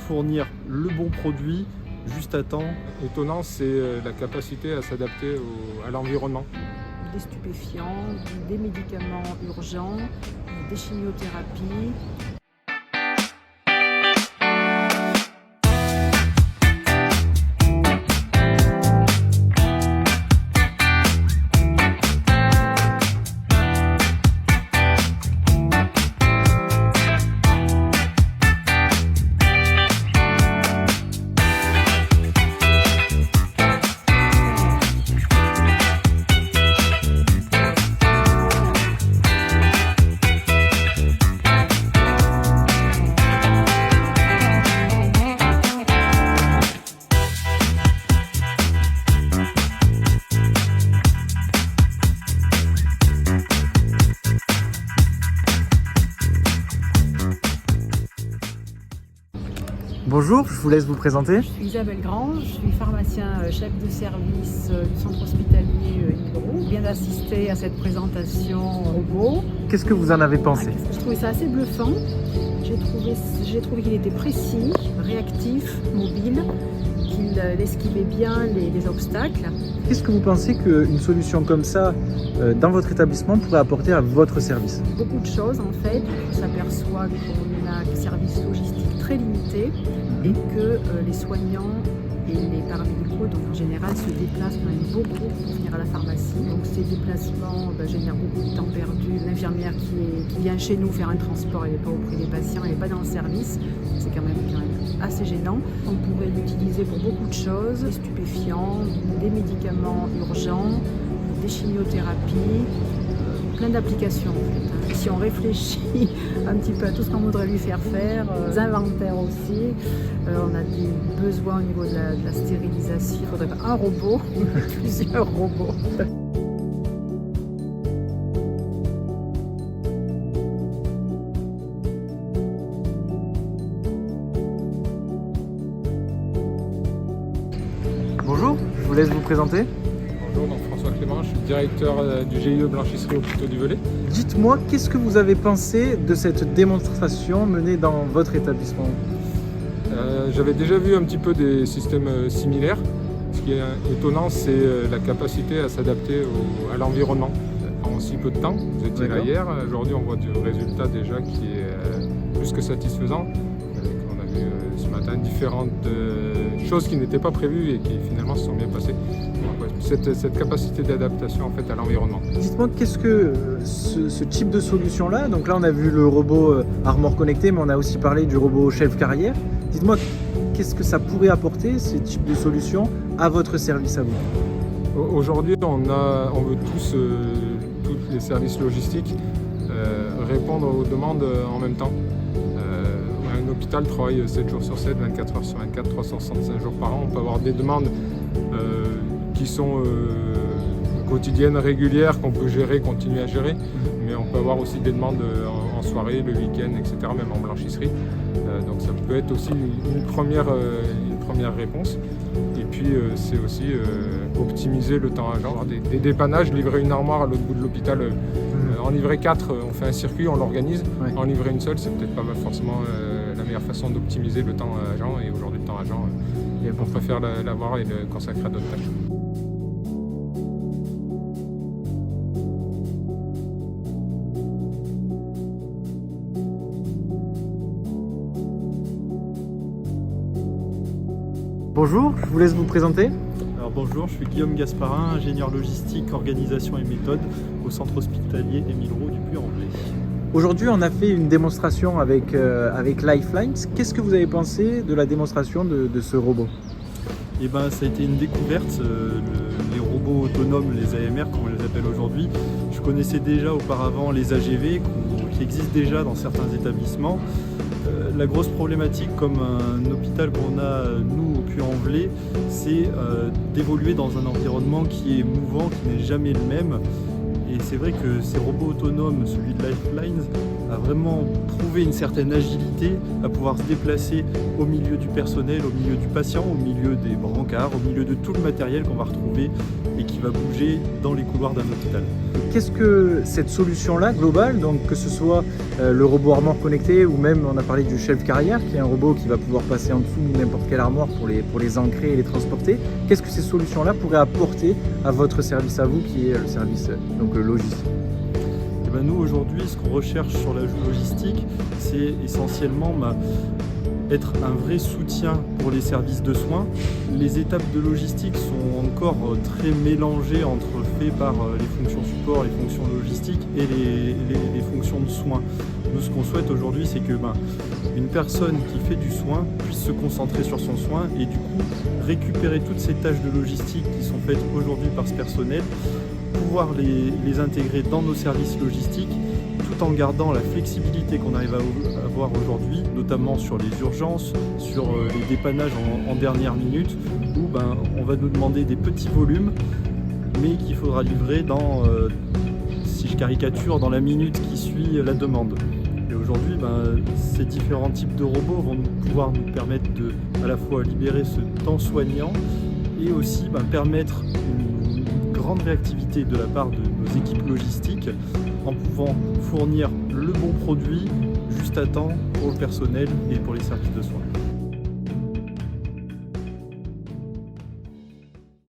fournir le bon produit juste à temps. Étonnant, c'est la capacité à s'adapter à l'environnement. Des stupéfiants, des médicaments urgents, des chimiothérapies. Bonjour, je vous laisse vous présenter. Je suis Isabelle Grand, je suis pharmacien chef de service du centre hospitalier Emile-Roux. Je viens d'assister à cette présentation robot. Qu'est-ce que vous en avez pensé? Je trouvais ça assez bluffant. J'ai trouvé qu'il était précis, réactif, mobile, qu'il esquivait bien les obstacles. Qu'est-ce que vous pensez qu'une solution comme ça, dans votre établissement, pourrait apporter à votre service? Beaucoup de choses en fait. On s'aperçoit qu'on a un service logistique très limité et que les soignants et les paramédicaux, donc en général, se déplacent quand même beaucoup pour venir à la pharmacie. Donc ces déplacements génèrent beaucoup de temps perdu. L'infirmière qui vient chez nous faire un transport, elle n'est pas auprès des patients, elle n'est pas dans le service. C'est quand même assez gênant. On pourrait l'utiliser pour beaucoup de choses, des stupéfiants, des médicaments urgents, des chimiothérapies, plein d'applications en fait. Si on réfléchit un petit peu à tout ce qu'on voudrait lui faire faire, les inventaires aussi, on a des besoins au niveau de la stérilisation. Il faudrait pas un robot, plusieurs robots. Bonjour, je vous laisse vous présenter. Bonjour, donc François Clément, je suis directeur du GIE Blanchisserie Hôpitaux du Velay. Dites-moi, qu'est-ce que vous avez pensé de cette démonstration menée dans votre établissement? J'avais déjà vu un petit peu des systèmes similaires. Ce qui est étonnant, c'est la capacité à s'adapter à l'environnement en si peu de temps. Vous étiez là hier, aujourd'hui on voit du résultat déjà qui est plus que satisfaisant. On a vu ce matin différentes choses qui n'étaient pas prévues et qui finalement se sont bien passées. Cette capacité d'adaptation en fait, à l'environnement. Dites-moi, qu'est-ce que ce type de solution-là, donc là on a vu le robot Armor connecté, mais on a aussi parlé du robot Shelf Carrière. Dites-moi, qu'est-ce que ça pourrait apporter, ces types de solutions, à votre service à vous? Aujourd'hui, on veut tous les services logistiques répondre aux demandes en même temps. Un hôpital travaille 7 jours sur 7, 24 heures sur 24, 365 jours par an. On peut avoir des demandes qui sont quotidiennes, régulières, qu'on peut gérer, continuer à gérer. Mais on peut avoir aussi des demandes en soirée, le week-end, etc., même en blanchisserie. Donc ça peut être aussi une première réponse. Et puis c'est aussi optimiser le temps agent. Des dépannages, livrer une armoire à l'autre bout de l'hôpital, en livrer 4, on fait un circuit, on l'organise. Ouais. En livrer une seule, c'est peut-être pas forcément la meilleure façon d'optimiser le temps agent. Et aujourd'hui, le temps agent, on préfère l'avoir et le consacrer à d'autres tâches. Bonjour, je vous laisse vous présenter. Alors bonjour, je suis Guillaume Gasparin, ingénieur logistique, organisation et méthode au centre hospitalier Emile-Roux du Puy-en-Velay. Aujourd'hui, on a fait une démonstration avec Lifelines. Qu'est-ce que vous avez pensé de la démonstration de ce robot? Eh ben, ça a été une découverte, les robots autonomes, les AMR comme on les appelle aujourd'hui. Je connaissais déjà auparavant les AGV qui existent déjà dans certains établissements. La grosse problématique comme un hôpital qu'on a nous au Puy-en-Velay, c'est d'évoluer dans un environnement qui est mouvant, qui n'est jamais le même. Et c'est vrai que ces robots autonomes, celui de Lifelines, à vraiment prouver une certaine agilité, à pouvoir se déplacer au milieu du personnel, au milieu du patient, au milieu des brancards, au milieu de tout le matériel qu'on va retrouver et qui va bouger dans les couloirs d'un hôpital. Qu'est-ce que cette solution-là, globale, donc que ce soit le robot armoire connecté ou même on a parlé du shelf carrière qui est un robot qui va pouvoir passer en dessous de n'importe quelle armoire pour les ancrer et les transporter, qu'est-ce que ces solutions-là pourraient apporter à votre service à vous qui est le service donc, logistique? Et ben nous aujourd'hui, ce qu'on recherche sur la logistique, c'est essentiellement être un vrai soutien pour les services de soins. Les étapes de logistique sont encore très mélangées entre fait par les fonctions support, les fonctions logistiques et les fonctions de soins. Nous, ce qu'on souhaite aujourd'hui, c'est que une personne qui fait du soin puisse se concentrer sur son soin et du coup récupérer toutes ces tâches de logistique qui sont faites aujourd'hui par ce personnel, pouvoir les intégrer dans nos services logistiques tout en gardant la flexibilité qu'on arrive à avoir aujourd'hui, notamment sur les urgences, sur les dépannages en dernière minute, où on va nous demander des petits volumes, mais qu'il faudra livrer dans, si je caricature, dans la minute qui suit la demande. Et aujourd'hui, ces différents types de robots vont pouvoir nous permettre de à la fois libérer ce temps soignant et aussi permettre une grande réactivité de la part de nos équipes logistiques en pouvant fournir le bon produit juste à temps pour le personnel et pour les services de soins.